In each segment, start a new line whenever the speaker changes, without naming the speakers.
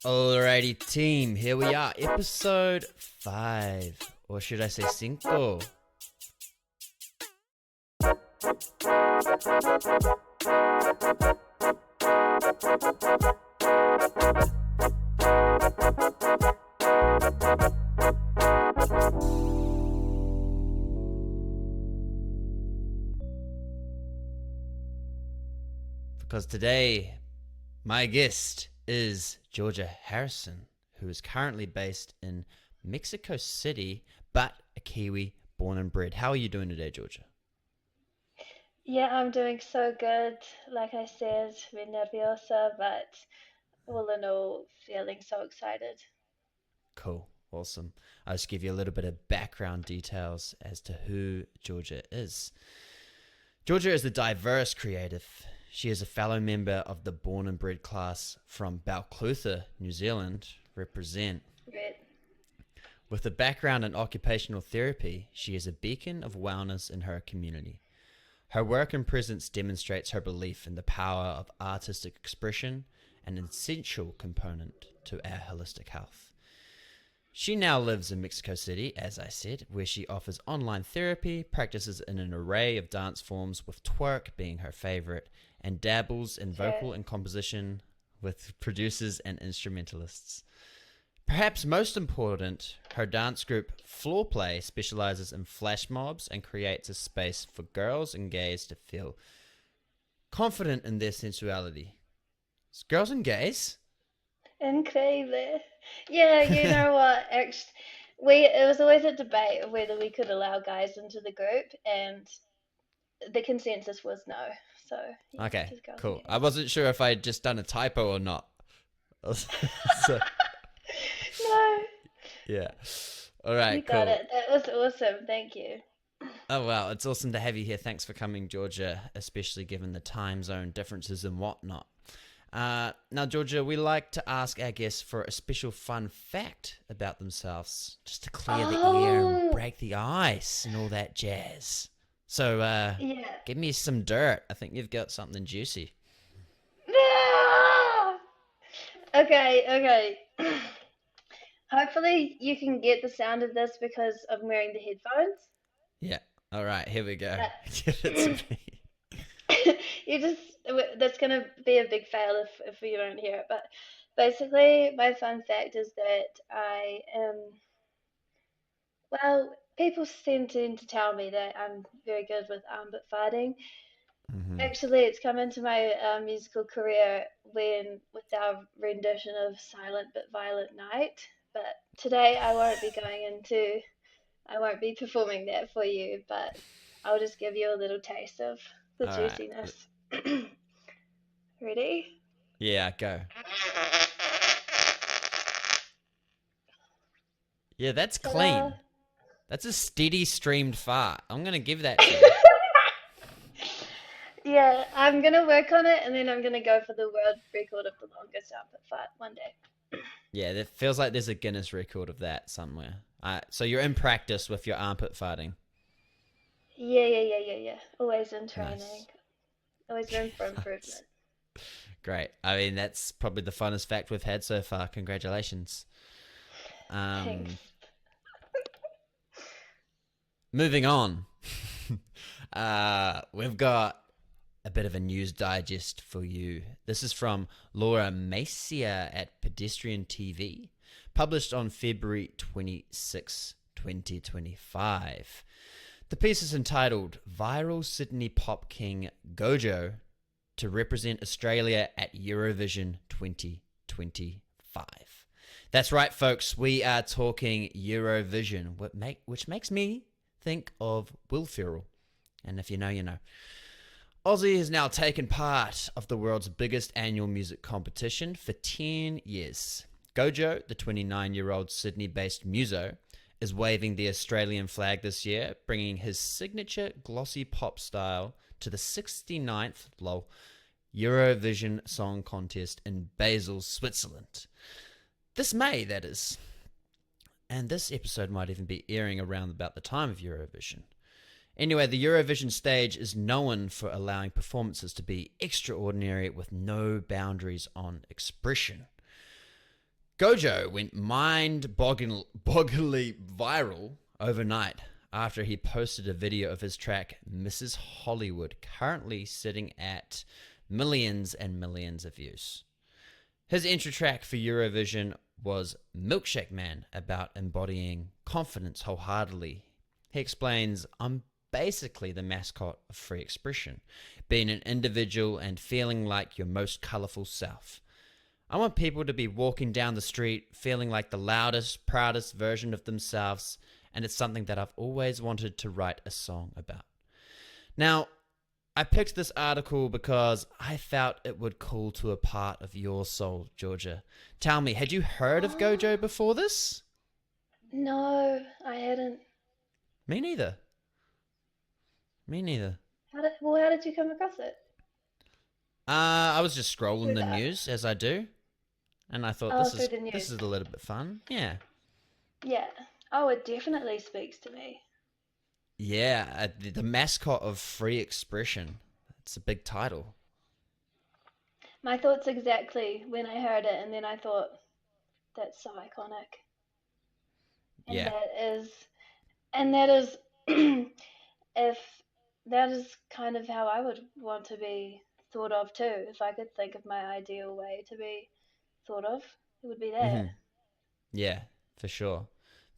Alrighty, team, here we are, episode 5, or should I say 5? Because today, my guest is Georgia Harrison, who is currently based in Mexico City, but a Kiwi born and bred. How are you doing today, Georgia?
Yeah, I'm doing so good. Like I said, we're nerviosa, but all in all, feeling so excited.
Cool, awesome. I'll just give you a little bit of background details as to who Georgia is. Georgia is a diverse creative. She is a fellow member of the born and bred class from Balclutha, New Zealand, represent.
Great.
With a background in occupational therapy, she is a beacon of wellness in her community. Her work and presence demonstrates her belief in the power of artistic expression, an essential component to our holistic health. She now lives in Mexico City, as I said, where she offers online therapy, practices in an array of dance forms, with twerk being her favorite, and dabbles in
Okay.
vocal and composition with producers and instrumentalists. Perhaps most important, her dance group Floor Play specializes in flash mobs and creates a space for girls and gays to feel confident in their sensuality. It's girls and gays?
Incredible. Yeah, you know what? Actually, it was always a debate of whether we could allow guys into the group, and the consensus was no. So yeah,
Okay,
just girls and
cool. I
gays.
wasn't sure if I had just done a typo or not. So,
No,
yeah. All
you
right,
got
cool.
it. That was awesome. Thank you.
Oh, wow. It's awesome to have you here. Thanks for coming, Georgia, especially given the time zone differences and whatnot. Now, Georgia, we like to ask our guests for a special fun fact about themselves, just to clear the air and
Oh,
break the ice and all that jazz. So,
yeah.
give me some dirt. I think you've got something juicy.
Ah! Okay, okay. Hopefully you can get the sound of this because I'm wearing the headphones.
Yeah. All right, here we go.
But
Give it to me.
you just that's gonna be a big fail if you don't hear it. But basically, my fun fact is that I am people tend to tell me that I'm very good with armpit farting.
Hmm.
Actually, it's come into my musical career with our rendition of Silent but Violent Night. But today I won't be performing that for you, but I'll just give you a little taste of the
All right.
juiciness. Ready?
Yeah, go. Yeah, that's
Ta-da!
clean. That's a steady streamed fart. I'm going to give that to you.
Yeah, I'm gonna work on it and then I'm gonna go for the world record of the longest output fart one day.
Yeah, it feels like there's a Guinness record of that somewhere. So you're in practice with your armpit farting.
Yeah, yeah, yeah, yeah, yeah. Always in training.
Nice.
Always room for
Nice.
improvement.
Great. I mean, that's probably the funnest fact we've had so far. Congratulations.
Thanks.
Um, moving on. We've got a bit of a news digest for you. This is from Laura Macia at Pedestrian TV, published on February 26, 2025. The piece is entitled Viral Sydney Pop King Gojo to represent Australia at Eurovision 2025. That's right, folks. We are talking Eurovision, which makes me think of Will Ferrell. And if you know, you know. Aussie has now taken part of the world's biggest annual music competition for 10 years. Gojo, the 29-year-old Sydney-based muso, is waving the Australian flag this year, bringing his signature glossy pop style to the 69th Eurovision Song Contest in Basel, Switzerland. This May, that is. And this episode might even be airing around about the time of Eurovision. Anyway, the Eurovision stage is known for allowing performances to be extraordinary with no boundaries on expression. Gojo went mind-bogglingly viral overnight after he posted a video of his track Mrs. Hollywood, currently sitting at millions and millions of views. His entry track for Eurovision was Milkshake Man, about embodying confidence wholeheartedly. He explains, I'm basically the mascot of free expression, being an individual and feeling like your most colourful self. I want people to be walking down the street feeling like the loudest, proudest version of themselves, and it's something that I've always wanted to write a song about. Now, I picked this article because I felt it would call to a part of your soul, Georgia. Tell me, had you heard of Gojo before this?
No, I hadn't.
Me neither. Me neither.
How did you come across it?
I was just scrolling
Through
the
that?
news as I do, and I thought
Oh, through the
this
news.
is a little bit fun. Yeah.
Yeah. Oh, it definitely speaks to me.
Yeah, the mascot of free expression. It's a big title.
My thoughts exactly when I heard it, and then I thought, that's so iconic. And
Yeah.
that is, if that is kind of how I would want to be thought of too. If I could think of my ideal way to be thought of, it would be that.
hmm Yeah, for sure.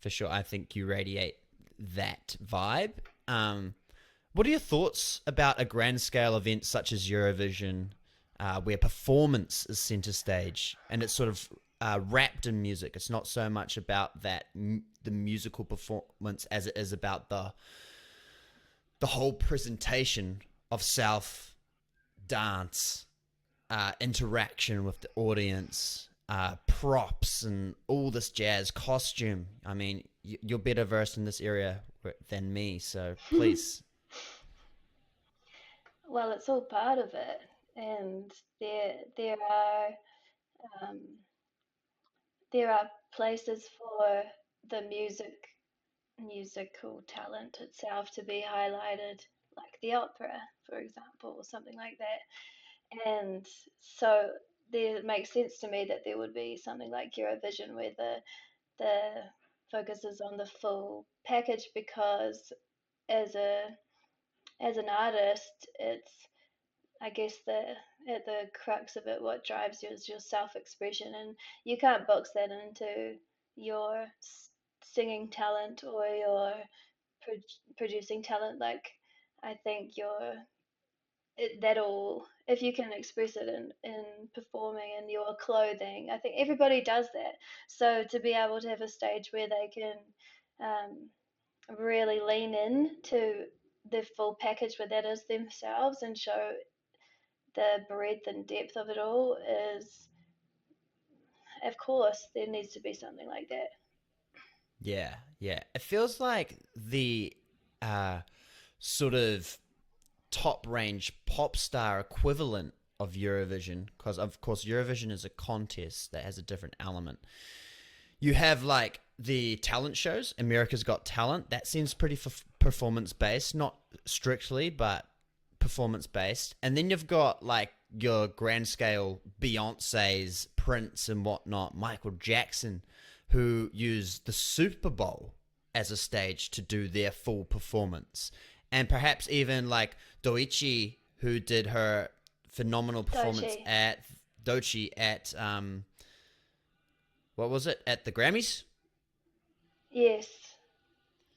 For sure. I think you radiate that vibe. What are your thoughts about a grand scale event such as Eurovision, where performance is center stage and it's sort of wrapped in music? It's not so much about the musical performance as it is about the whole presentation of self, dance, interaction with the audience, props, and all this jazz, costume. I mean, you're better versed in this area than me, so please.
Well, it's all part of it, and there are um, there are places for the musical talent itself to be highlighted, like the opera, for example, or something like that. And so it makes sense to me that there would be something like Eurovision where the focus is on the full package because as a as an artist, it's I guess the at the crux of it, what drives you is your self-expression, and you can't box that into your singing talent or your producing talent. Like I think that all, if you can express it in performing in your clothing, I think everybody does that. So to be able to have a stage where they can um, really lean in to the full package where that is themselves and show the breadth and depth of it all is, of course, there needs to be something like that.
Yeah, yeah. It feels like the uh, sort of top range pop star equivalent of Eurovision, because of course Eurovision is a contest that has a different element. You have like the talent shows, America's Got Talent. That seems pretty performance based, not strictly, but performance based. And then you've got like your grand scale Beyonce's, Prince, and whatnot, Michael Jackson, who use the Super Bowl as a stage to do their full performance. And perhaps even like Doichi, who did her phenomenal performance
Dochi.
at Dochi at what was it, at the Grammys,
Yes.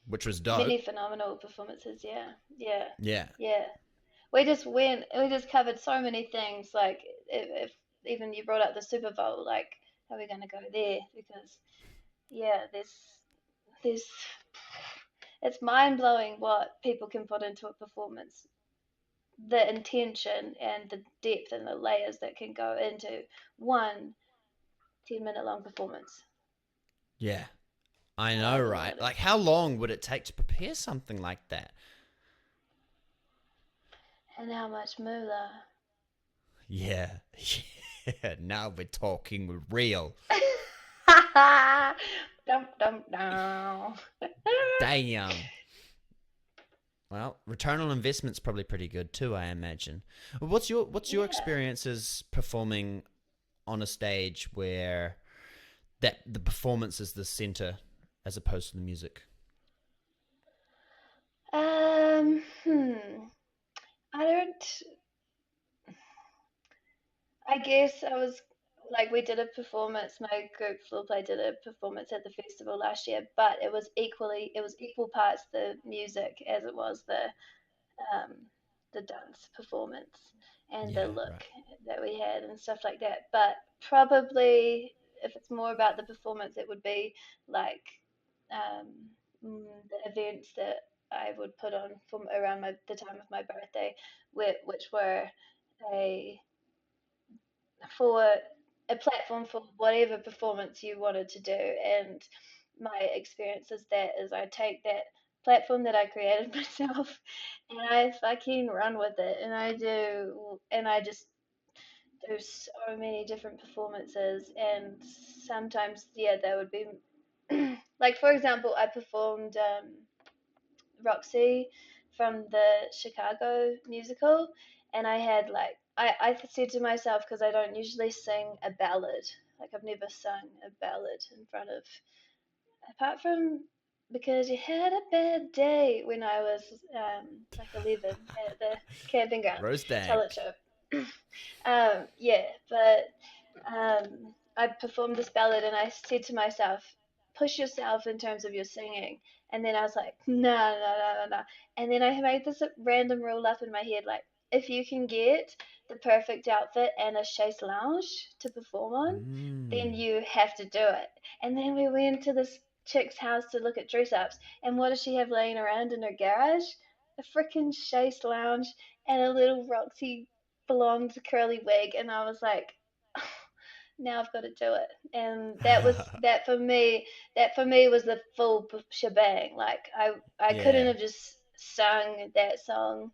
which was dope.
Many phenomenal performances. Yeah. Yeah.
Yeah,
Yeah. We just covered so many things. Like, if even you brought up the Super Bowl, like, are we going to go there? Because, yeah, there's, it's mind blowing what people can put into a performance, the intention and the depth and the layers that can go into one 10-minute long performance.
yeah, I know,
However long
right?
it
Like,
is.
how long would it take to prepare something like that?
And how much moolah.
Yeah, yeah. Now we're talking real.
Dum dum dum.
Damn. Well, return on investment's probably pretty good too, I imagine. What's your
Yeah.
experiences performing on a stage where that the performance is the center as opposed to the music?
Um, hmm. I don't. I guess I was like we did a performance. My group floor play did a performance at the festival last year, but it was equal parts the music as it was um, the dance performance and the
Yeah,
look
right.
that we had and stuff like that. But probably if it's more about the performance, it would be like um, the events that I would put on from around the time of my birthday, which were a for a platform for whatever performance you wanted to do. And my experience is I take that platform that I created myself and I fucking run with it and I just do so many different performances and sometimes yeah that would be like for example I performed Roxy from the Chicago musical, and I had like I said to myself because I don't usually sing a ballad, like I've never sung a ballad in front of apart from because you had a bad day when I was like 11 at the camping ground
Roast
talent
dank.
show. Yeah, but I performed this ballad and I said to myself, push yourself in terms of your singing. And then I was like, no, no, no, no, no. And then I made this random rule up in my head, like, if you can get the perfect outfit and a chaise lounge to perform on, then
Mm.
you have to do it. And then we went to this chick's house to look at dress ups. And what does she have laying around in her garage? A freaking chaise lounge and a little Roxy blonde curly wig, and I was like, now I've got to do it. And that for me was the full shebang. Like I couldn't
Yeah.
have just sung that song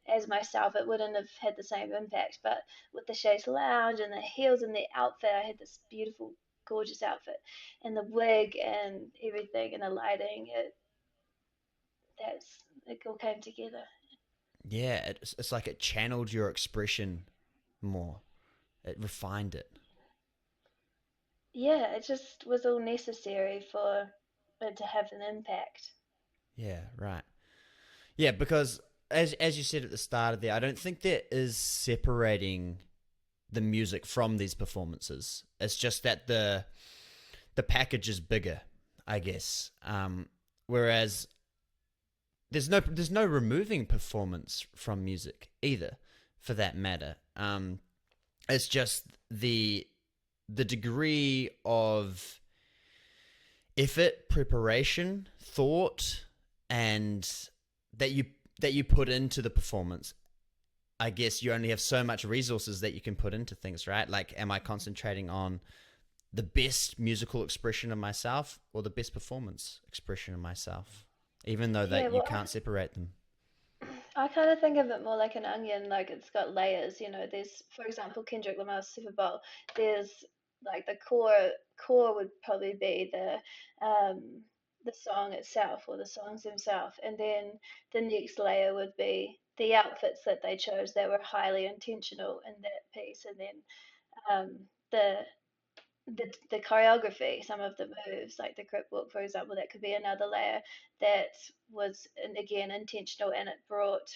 as myself. It wouldn't have had the same impact. But with the chaise lounge and the heels and the outfit, I had this beautiful, gorgeous outfit, and the wig and everything and the lighting. It all came together.
Yeah, it's like it channeled your expression more. It refined it.
Yeah, it just was all necessary for it to have an impact.
Yeah, right. Yeah, because as you said at the start of there, I don't think there is separating the music from these performances. It's just that the package is bigger, I guess. Whereas there's no removing performance from music either, for that matter. It's just the degree of effort, preparation, thought, and that you that you put into the performance. I guess you only have so much resources that you can put into things, right? Like, am I concentrating on the best musical expression of myself or the best performance expression of myself? Even though
Yeah,
that you
well,
can't separate them.
I kind of think of it more like an onion, like it's got layers. You know, there's, for example, Kendrick Lamar's Super Bowl. There's like the core would probably be the song itself or the songs themselves, and then the next layer would be the outfits that they chose that were highly intentional in that piece, and then um, the the choreography, some of the moves, like the grip walk, for example, that could be another layer that was, and again, intentional, and it brought,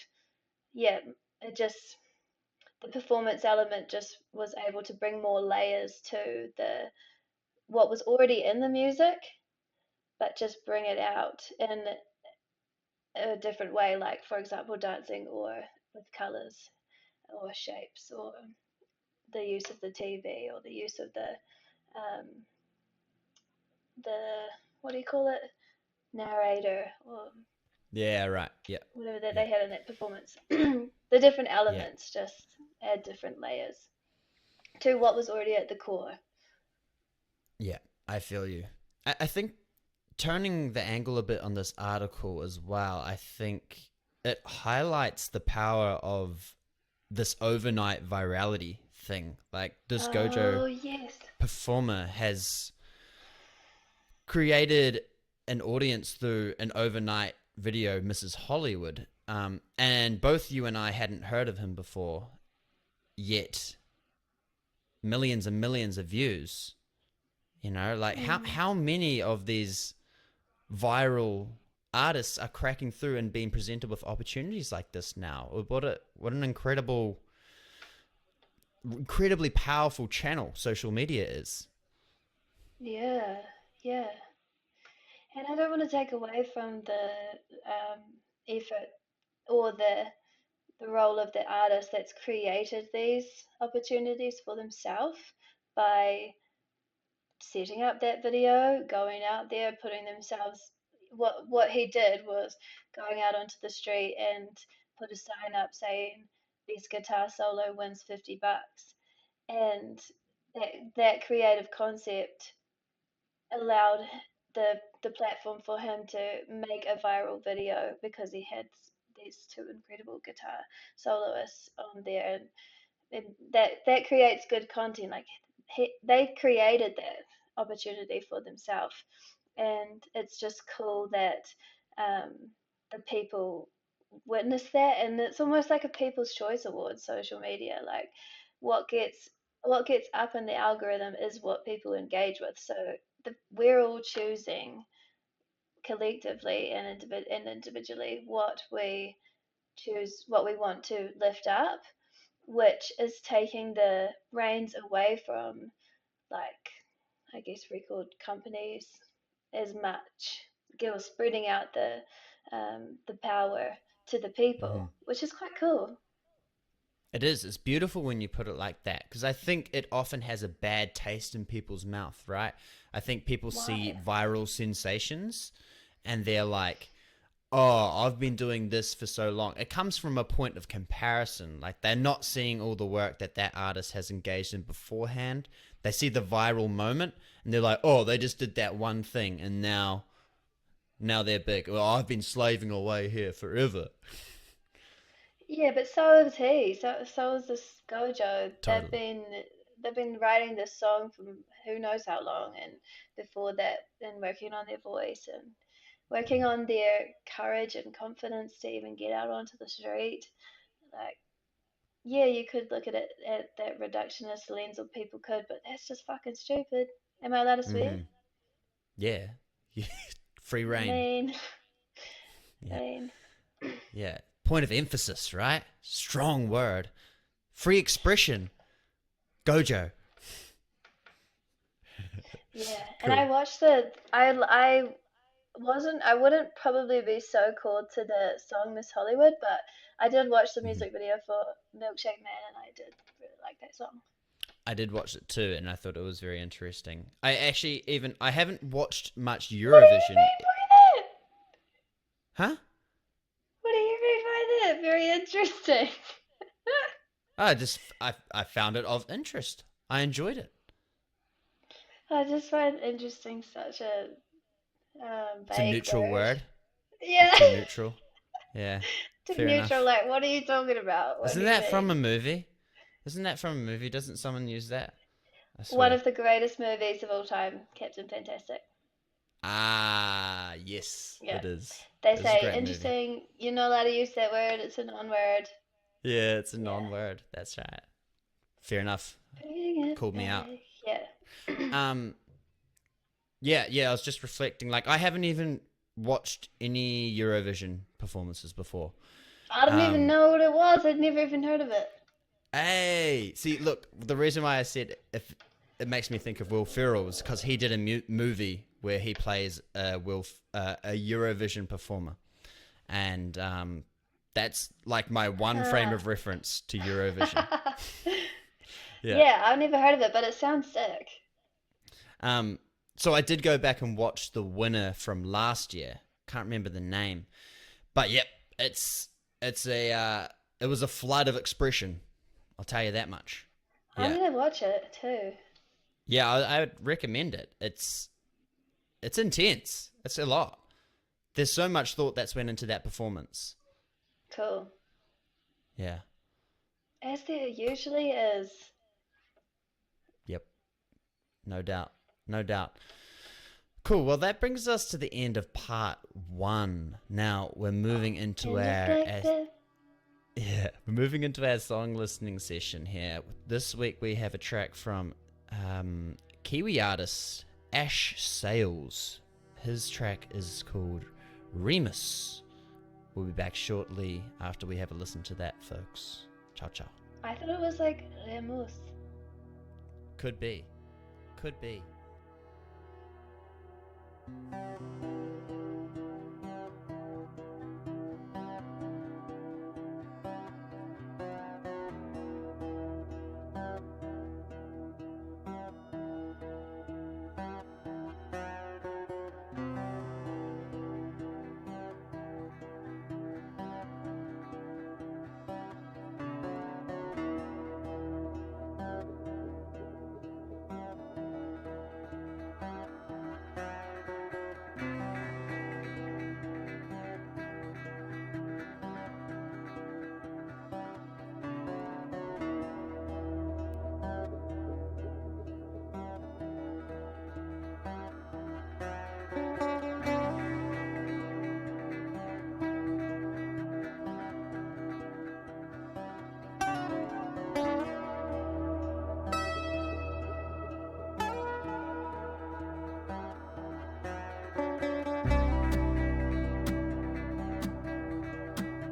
yeah, it just the performance element just was able to bring more layers to the what was already in the music, but just bring it out in a different way, like for example, dancing or with colors or shapes or the use of the TV or the use of um, the what do you call it narrator or
Yeah, right. Yeah,
whatever that
yeah,
they had in that performance. The different
yeah,
elements just add different layers to what was already at the core.
yeah. I feel you. I think turning the angle a bit on this article as well, I think it highlights the power of this overnight virality thing. Like, this Gojo
Oh, yes.
performer has created an audience through an overnight video, Mrs. Hollywood. And both you and I hadn't heard of him before, yet millions and millions of views. You know, like
Mm.
how many of these viral artists are cracking through and being presented with opportunities like this now? What an incredibly powerful channel social media is.
Yeah, yeah. And I don't want to take away from the effort or the role of the artist that's created these opportunities for themselves by setting up that video, going out there, putting themselves. What he did was going out onto the street and put a sign up saying "Best guitar solo wins $50," and that creative concept allowed the platform for him to make a viral video because he had these two incredible guitar soloists on there, and that creates good content. Like they created that opportunity for themselves, and it's just cool that um, the people witness that, and it's almost like a People's Choice Award. Social media, like what gets what gets up in the algorithm is what people engage with. So we're all choosing collectively and individually what we want to lift up, which is taking the reins away from, like, I guess, record companies as much. Girls spreading out the power to the
Hmm.
people, which is quite cool.
It is. It's beautiful when you put it like that because I think it often has a bad taste in people's mouth, right? I think people see
Why?
viral sensations and they're like, oh, I've been doing this for so long. It comes from a point of comparison. Like they're not seeing all the work that that artist has engaged in beforehand. They see the viral moment and they're like, oh, they just did that one thing and now they're big. Well, I've been slaving away here forever.
Yeah, but so is he. So is this Gojo.
Totally.
They've been writing this song for who knows how long, and before that, and working on their voice and working on their courage and confidence to even get out onto the street. Like, yeah, you could look at it at that reductionist lens, or people could, but that's just fucking stupid. Am I allowed to swear?
Mm-hmm. Yeah. Free
I
reign.
mean, I
Yeah.
mean,
Yeah. Point of emphasis, right? Strong word. Free expression. Gojo.
yeah. And
Cool.
I wouldn't probably be so called to the song Miss Hollywood, but I did watch the
Hmm.
music video for Milkshake Man, and I did really like that song.
I did watch it too, and I thought it was very interesting. I haven't watched much
What do you
Eurovision.
mean by that?
Huh?
What do you mean by that? Very interesting.
I found it of interest. I enjoyed it.
I just find interesting such a
It's a
vague
neutral
word.
word.
Yeah.
Too neutral. Yeah.
Too
Fair
neutral,
enough.
like, what are you talking about? What
Isn't
do you
that from a
mean?
movie? Isn't that from a movie? Doesn't someone use that? I
One
swear.
of the greatest movies of all time, Captain Fantastic.
Ah, yes,
Yeah.
it is.
They
It's a
say,
great movie.
interesting, you're not allowed to use that word, it's a non-word.
Yeah, it's a
Yeah.
non-word. That's right. Fair enough.
Bring it
Called me out.
back. Yeah.
Um, yeah. I was just reflecting. Like, I haven't even watched any Eurovision performances before.
I didn't even
Um,
know what it was. I'd never even heard of it.
hey, see, look, the reason why I said if it makes me think of Will Ferrell is because he did a movie where he plays a Eurovision performer, and that's like my one frame
Huh.
of reference to Eurovision. Yeah.
Yeah, I've never heard of it, but it sounds sick.
Um, so I did go back and watch the winner from last year. Can't remember the name, but yep, it's a it was a flood of expression. I'll tell you that much.
I'm
Yeah,
gonna watch it too.
yeah, I would recommend it. It's intense. It's a lot. There's so much thought that's went into that performance.
Cool.
Yeah.
As there usually is.
Yep. No doubt. No doubt. Cool. Well, that brings us to the end of part one. Now we're moving into we're moving into our song listening session here. This week we have a track from Kiwi artist Ash Sales. His track is called Remus. We'll be back shortly after we have a listen to that, folks. Ciao, ciao.
I thought it was like Remus.
Could be. Could be.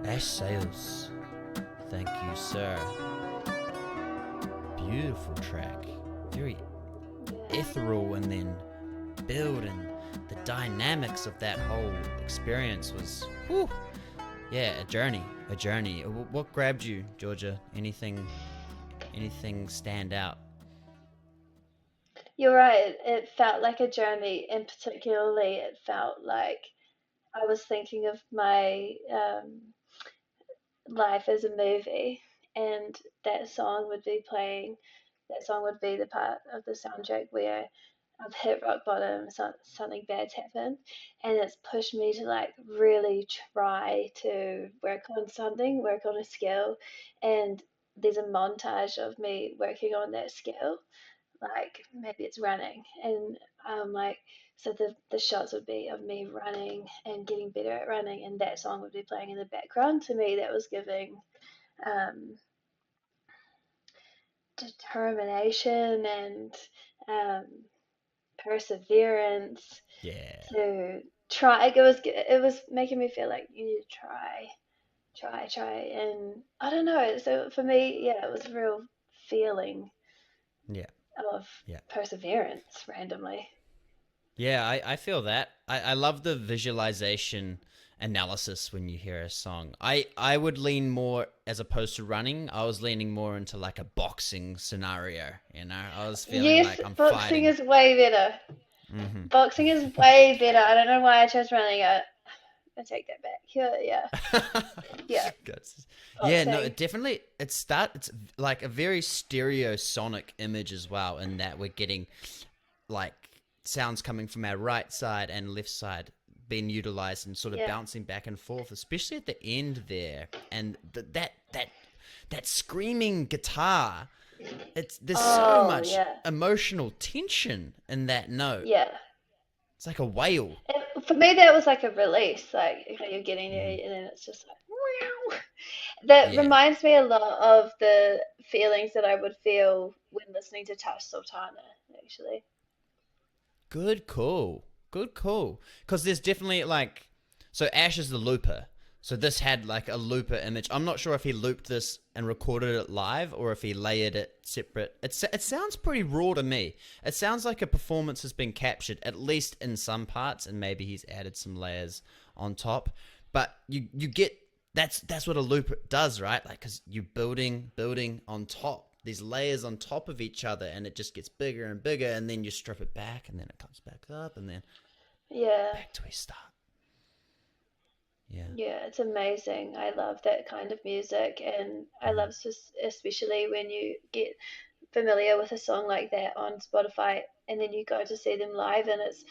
Ash Sales. Thank you, sir. Beautiful track. Very ethereal, and then building the dynamics of that whole experience was, whew, yeah, a journey. What grabbed you, Georgia? Anything stand out?
You're right. It felt like a journey, and particularly it felt like I was thinking of my life as a movie, and that song would be playing. That song would be the part of the soundtrack where I've hit rock bottom, something bad's happened, and it's pushed me to like really try to work on a skill, and there's a montage of me working on that skill, like maybe it's running, and like so the shots would be of me running and getting better at running, and that song would be playing in the background. To me, that was giving um, determination and um, perseverance
Yeah.
to try. It was making me feel like you need to try, and I don't know. So for me, yeah, it was a real feeling
Yeah.
of
Yeah.
perseverance randomly.
Yeah, I feel that. I love the visualization analysis when you hear a song. I would lean more, as opposed to running, I was leaning more into like a boxing scenario, you know? I was feeling
Yes,
like I'm
boxing
fighting.
is way better.
Mm-hmm.
Boxing is way better. I don't know why I chose running. I take that back. Yeah, yeah, yeah.
Guts. Yeah, no,
Boxing.
it's like a very stereosonic image as well, in that we're getting like sounds coming from our right side and left side being utilized and sort of
Yeah.
bouncing back and forth, especially at the end there. And that screaming guitar, there's so
Oh,
much
yeah,
emotional tension in that note.
yeah.
It's like a wail.
And for me, that was like a release. Like, okay, you're getting
Mm.
there, and then it's just like, meow. That
Yeah.
reminds me a lot of the feelings that I would feel when listening to Touch Sultana, actually.
Good call. Good call. Because there's definitely like, so Ash is the looper. So this had like a looper image. I'm not sure if he looped this and recorded it live, or if he layered it separate. It sounds pretty raw to me. It sounds like a performance has been captured, at least in some parts, and maybe he's added some layers on top. But you get, that's what a loop does, right? Like, because you're building on top, these layers on top of each other, and it just gets bigger and bigger, and then you strip it back, and then it comes back up, and then
Yeah,
back to a start. Yeah.
yeah, it's amazing. I love that kind of music, and I
Mm.
love especially when you get familiar with a song like that on Spotify, and then you go to see them live, and it's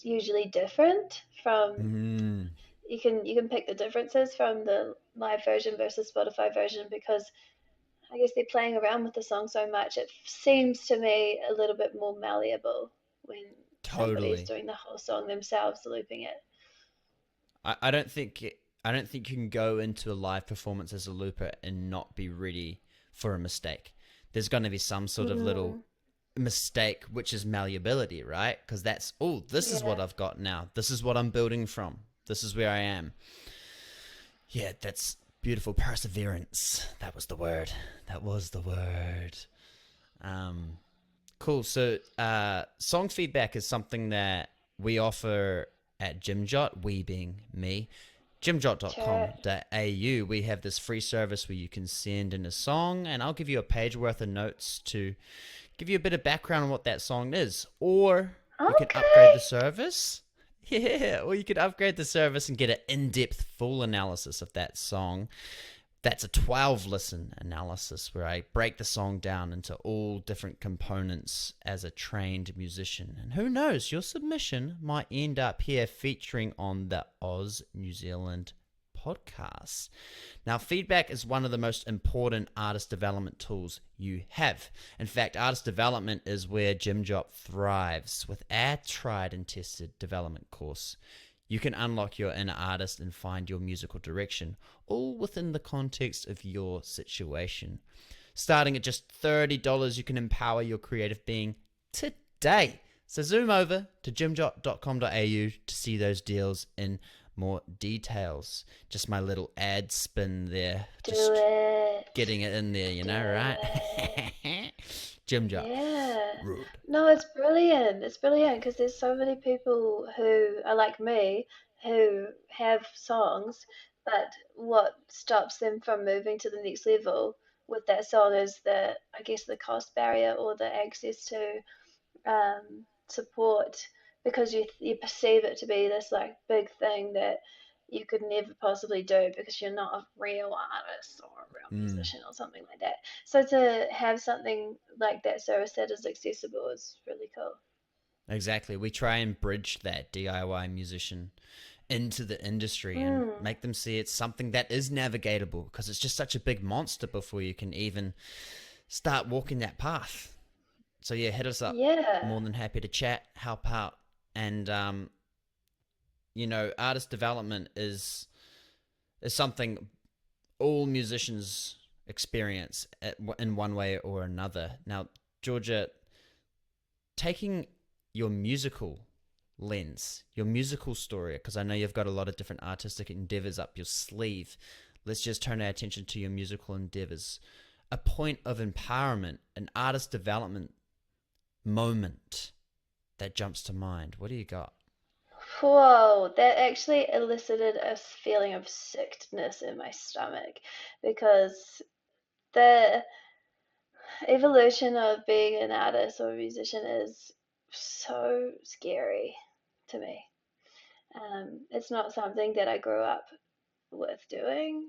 usually different from
Mm.
you can pick the differences from the live version versus Spotify version, because I guess they're playing around with the song so much. It seems to me a little bit more malleable when somebody's
Totally.
doing the whole song themselves, looping it.
I don't think I don't think you can go into a live performance as a looper and not be ready for a mistake. There's going to be some sort of little
Mm,
mistake, which is malleability, right? Because that's, oh, this is what
Yeah.
I've got now. This is what I'm building from. This is where I am. Yeah, that's beautiful. Perseverance. That was the word. That was the word. Um, cool. So, song feedback is something that we offer at GYMjot, we being me.
Sure.
GYMjot.com.au, we have this free service where you can send in a song, and I'll give you a page worth of notes to give you a bit of background on what that song is. Or you can upgrade
Okay.
the service. Yeah, or you could upgrade the service and get an in depth full analysis of that song. That's a 12 listen analysis where I break the song down into all different components as a trained musician. And who knows, your submission might end up here featuring on the Oz New Zealand podcast. Now, feedback is one of the most important artist development tools you have. In fact, artist development is where GYMjot thrives. With our tried and tested development course, you can unlock your inner artist and find your musical direction, all within the context of your situation. Starting at just $30, you can empower your creative being today. So zoom over to gymjot.com.au to see those deals in more details. Just my little ad spin there,
Do
just
it.
getting it in there, you
Do
know, right?
it.
GYMjot.
Yeah.
Rude.
No, it's brilliant. It's brilliant because there's so many people who are like me who have songs, but what stops them from moving to the next level with that song is I guess, the cost barrier or the access to support, because you perceive it to be this like big thing that you could never possibly do because you're not a real artist or a real
Mm.
musician or something like that. So to have something like that service that is accessible is really cool.
Exactly. We try and bridge that DIY musician into the industry and
Mm,
make them see it's something that is navigatable because it's just such a big monster before you can even start walking that path. So yeah, hit us up.
yeah.
More than happy to chat, help out, and artist development is something all musicians experience in one way or another. Now, Georgia, taking your musical lens, your musical story, because I know you've got a lot of different artistic endeavors up your sleeve. Let's just turn our attention to your musical endeavors. A point of empowerment, an artist development moment that jumps to mind. What do you got?
Whoa, that actually elicited a feeling of sickness in my stomach because the evolution of being an artist or a musician is so scary to me. It's not something that I grew up with doing,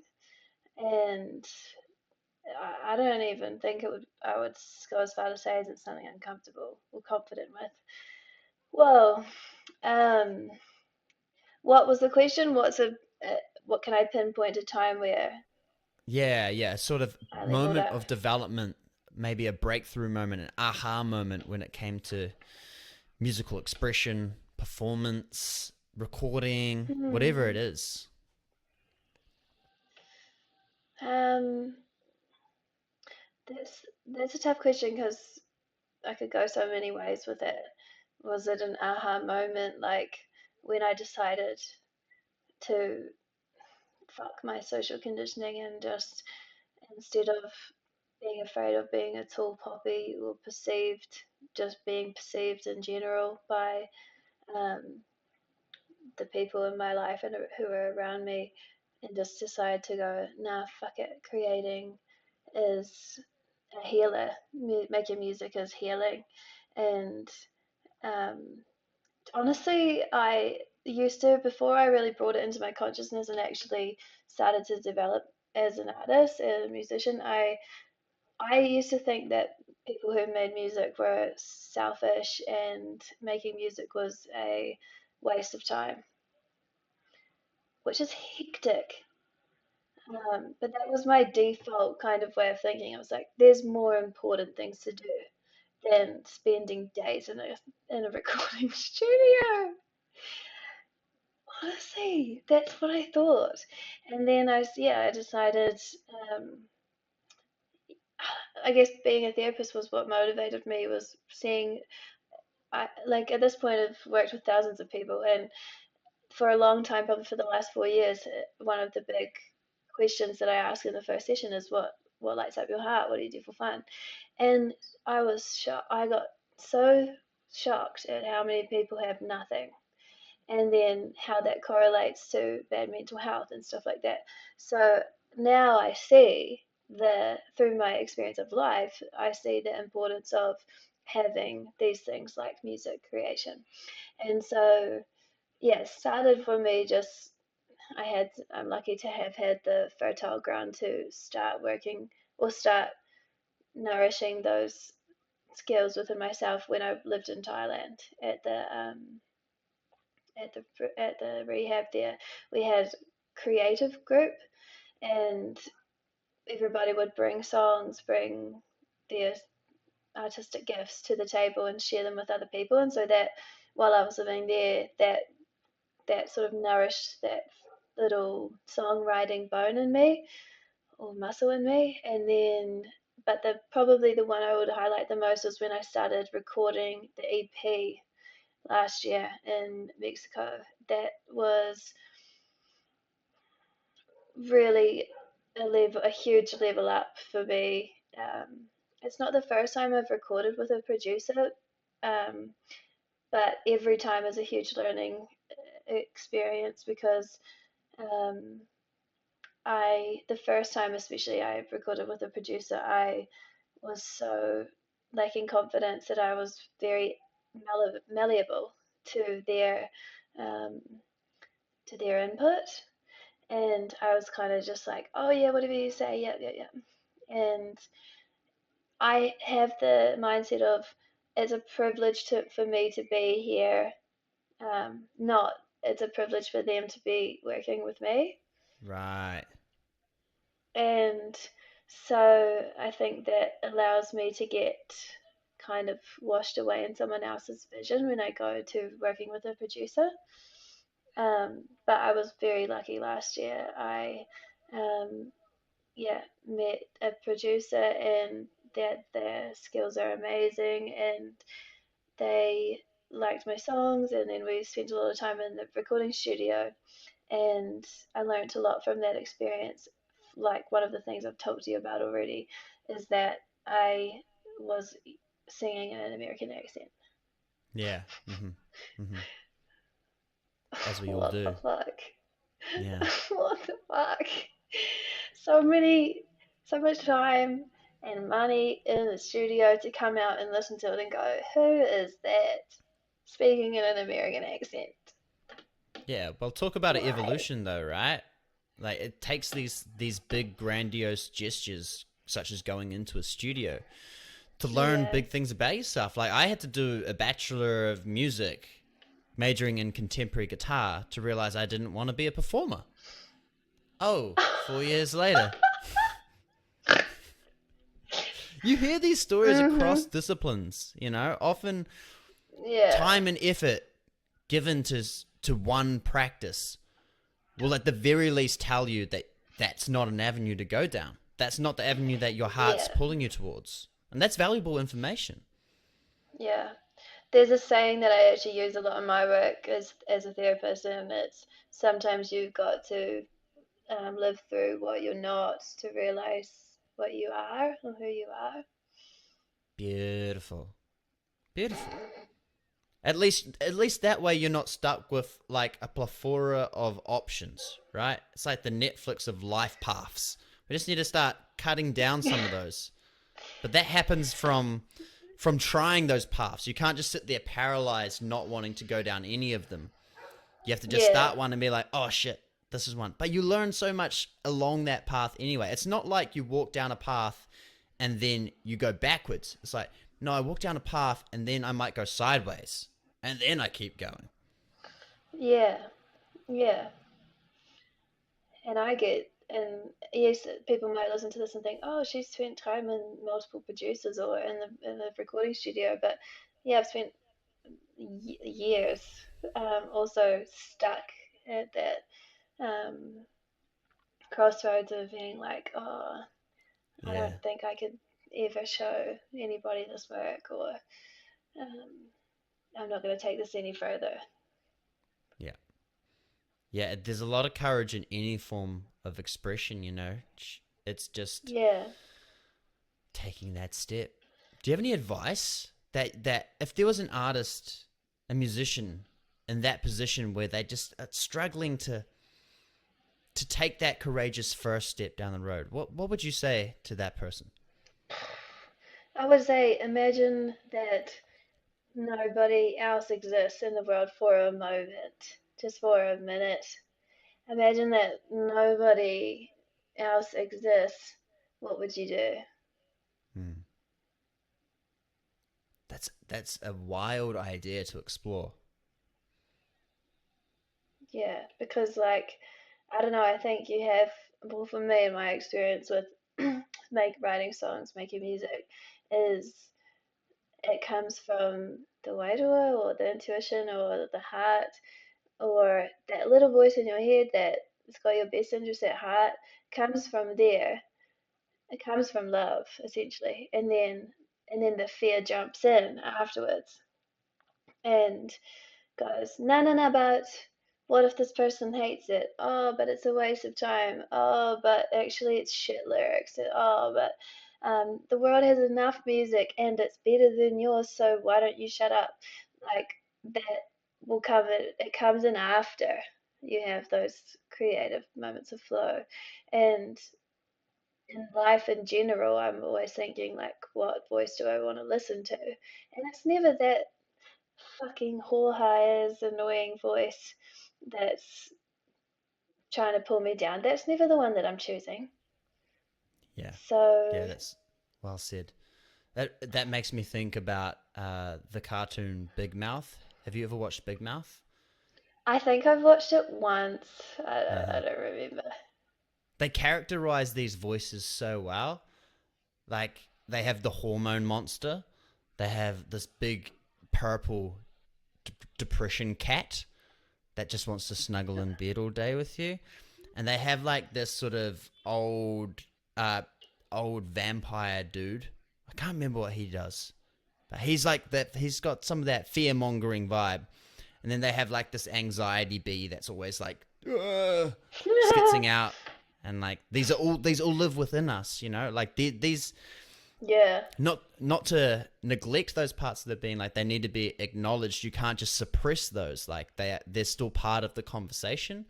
and I don't even think I would go as far to say as it's something I'm comfortable or confident with. Well, um, what was the question? What can I pinpoint a time where
Yeah, sort of
I leveled
moment
up?
of development, maybe a breakthrough moment, an aha moment when it came to musical expression, performance, recording, whatever it
Hmm.
is.
Um, that's a tough question because I could go so many ways with it. Was it an aha moment, like when I decided to fuck my social conditioning and just, instead of being afraid of being a tall poppy or perceived, just being perceived in general by um, the people in my life and who are around me, and just decide to go, nah, fuck it. Creating is a healer. Making music is healing. And um, honestly, I used to, before I really brought it into my consciousness and actually started to develop as an artist and a musician, I used to think that people who made music were selfish and making music was a waste of time, which is hectic. But that was my default kind of way of thinking. I was like, there's more important things to do than spending days in a recording studio. Honestly, that's what I thought. And then I decided, um, I guess being a therapist was what motivated me, was seeing, I like at this point I've worked with thousands of people, and for a long time, probably for the last 4 years, one of the big questions that I ask in the first session is what lights up your heart? What do you do for fun? And I was shocked. I got so shocked at how many people have nothing, and then how that correlates to bad mental health and stuff like that. So now I see through my experience of life, I see the importance of having these things like music creation. And so, yeah, it started for me just, I'm lucky to have had the fertile ground to start working or start nourishing those skills within myself when I lived in Thailand at the rehab there. We had creative group, and everybody would bring songs, bring their artistic gifts to the table and share them with other people. And so that while I was living there, that sort of nourished that little songwriting bone in me or muscle in me. And then, but probably the one I would highlight the most was when I started recording the EP last year in Mexico. That was really a huge level up for me. It's not the first time I've recorded with a producer, um, but every time is a huge learning experience because um, the first time especially I recorded with a producer, I was so lacking confidence that I was very malleable to um, their input, and I was kind of just like, oh yeah, whatever you say, yep, yep, yep. And I have the mindset of it's a privilege for me to be here, not it's a privilege for them to be working with me.
Right.
And so I think that allows me to get kind of washed away in someone else's vision when I go to working with a producer. But I was very lucky last year. Um, yeah, met a producer, and that their skills are amazing, and they liked my songs, and then we spent a lot of time in the recording studio, and I learned a lot from that experience. Like one of the things I've talked to you about already is that I was singing in an American accent.
Yeah. Hmm. As we all
What the
do.
fuck?
Yeah.
What the fuck? So many, so much time and money in the studio to come out and listen to it and go, who is that speaking in an American accent?
Yeah. Well, talk about an
Why?
evolution, though, right? Like it takes these big grandiose gestures, such as going into a studio, to learn
Yeah.
big things about yourself. Like I had to do a bachelor of music, majoring in contemporary guitar, to realize I didn't want to be a performer. Oh, 4 years later. You hear these stories across
Mhm.
disciplines, often
Yeah.
time and effort given to one practice will at the very least tell you that that's not an avenue to go down. That's not the avenue that your heart's
Yeah.
pulling you towards. And that's valuable information.
Yeah. There's a saying that I actually use a lot in my work as a therapist, and it's sometimes you've got to live through what you're not to realize what you are or who you are.
Beautiful. Beautiful. At least that way you're not stuck with like a plethora of options, right? It's like the Netflix of life paths. We just need to start cutting down some of those. But that happens from trying those paths. You can't just sit there paralyzed not wanting to go down any of them. You have to just
Yeah.
start one and be like, "Oh shit, this is one." But you learn so much along that path anyway. It's not like you walk down a path and then you go backwards. It's like, no, I walk down a path and then I might go sideways and then I keep going.
Yeah. Yeah. And and yes, people might listen to this and think, oh, she's spent time in multiple producers or in the recording studio. But yeah, I've spent years also stuck at that um, crossroads of being like, oh, I
Yeah.
don't think I could. ever show anybody this work, or um, I'm not going to take this any further.
Yeah. Yeah, there's a lot of courage in any form of expression, you know. It's just
Yeah.
taking that step. Do you have any advice that if there was an artist, a musician in that position where they just are struggling to take that courageous first step down the road, what would you say to that person?
I would say imagine that nobody else exists in the world for a moment, just for a minute. Imagine that nobody else exists. What would you do?
Hmm. That's a wild idea to explore.
Yeah, because like I don't know, I think you have, well, for me in my experience with writing songs, making music, is it comes from the wairua or the intuition or the heart or that little voice in your head that has got your best interest at heart comes from there. It comes from love, essentially, and then the fear jumps in afterwards and goes, no, no, no, but what if this person hates it? Oh, but it's a waste of time. Oh, but actually it's shit lyrics. Oh, but the world has enough music and it's better than yours, so why don't you shut up? Like that will come in, it comes in after you have those creative moments of flow. And in life in general, I'm always thinking like, what voice do I want to listen to? And it's never that fucking whore annoying voice that's trying to pull me down. That's never the one that I'm choosing.
Yeah.
So
Yeah, that's well said. That makes me think about the cartoon Big Mouth. Have you ever watched Big Mouth?
I think I've watched it once. I
Uh-huh.
don't remember.
They characterize these voices so well. Like they have the hormone monster. They have this big purple depression cat that just wants to snuggle in bed all day with you, and they have like this sort of uh, old vampire dude. I can't remember what he does, but he's like that. He's got some of that fear mongering vibe, and then they have like this anxiety bee that's always like skitzing out, and like these all live within us, you know. Like these
Yeah,
not to neglect those parts of the being, like they need to be acknowledged. You can't just suppress those. Like they're still part of the conversation,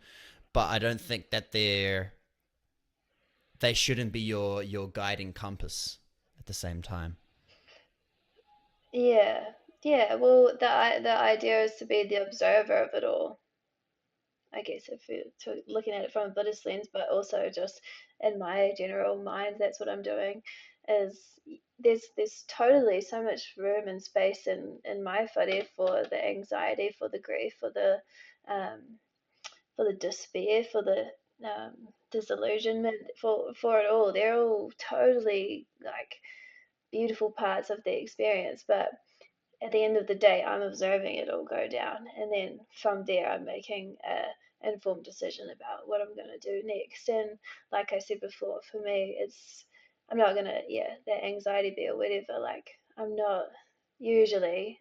but I don't think that they shouldn't be your guiding compass at the same time.
yeah, yeah. Well, the idea is to be the observer of it all. I guess if you're looking at it from a Buddhist lens, but also just in my general mind, that's what I'm doing. Is there's totally so much room and space in my whare for the anxiety, for the grief, um, for the despair, for the disillusionment, for it all. They're all totally like beautiful parts of the experience, but at the end of the day, I'm observing it all go down, and then from there, I'm making a informed decision about what I'm going to do next. And like I said before, for me, it's I'm not gonna, yeah, that anxiety be or whatever. Like I'm not usually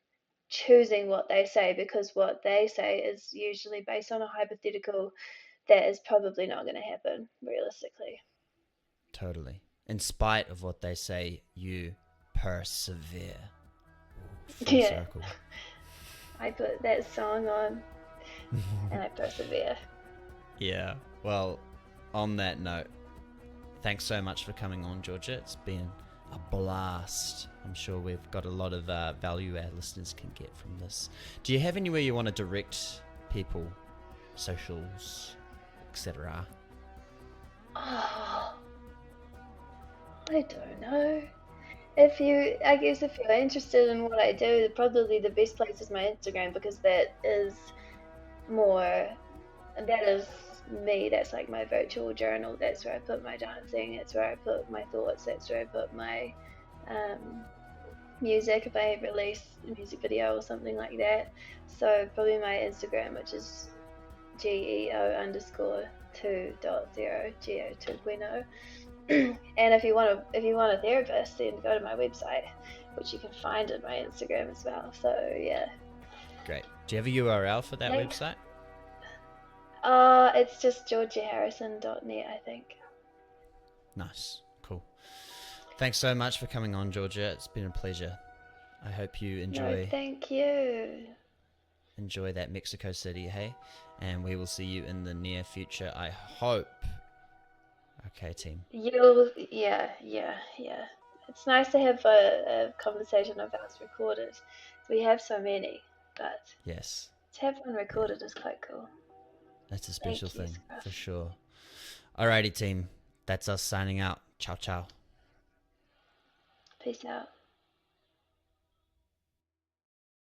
choosing what they say because what they say is usually based on a hypothetical that is probably not going to happen realistically.
Totally. In spite of what they say, you persevere. Full
Yeah,
circle.
I put that song on and I persevere.
Yeah. Well, on that note, thanks so much for coming on, Georgia. It's been a blast. I'm sure we've got a lot of value our listeners can get from this. Do you have anywhere you want to direct people, socials, etc.?
Oh, I don't know. I guess if you're interested in what I do, probably the best place is my Instagram because more, that is me. That's like my virtual journal. That's where I put my dancing. That's where I put my thoughts. That's where I put my um, music if I release a music video or something like that. So probably my Instagram, which is GEO_2.0, GEO 2.0. And if you want a therapist, then go to my website, which you can find in my Instagram as well. So yeah.
Great. Do you have a URL for that
Thanks.
website?
It's just georgiaharrison.net, I think.
Nice. Cool. Thanks so much for coming on, Georgia. It's been a pleasure. I hope you
No, thank you.
enjoy that Mexico City, hey? And we will see you in the near future, I hope. Okay, team.
Yeah. It's nice to have a conversation of ours recorded. We have so many, but
Yes.
to have one
Yeah.
recorded is quite cool.
That's a special
Thank you,
thing,
Scruff.
for sure. Alrighty, team. That's us signing out. Ciao, ciao.
Peace out.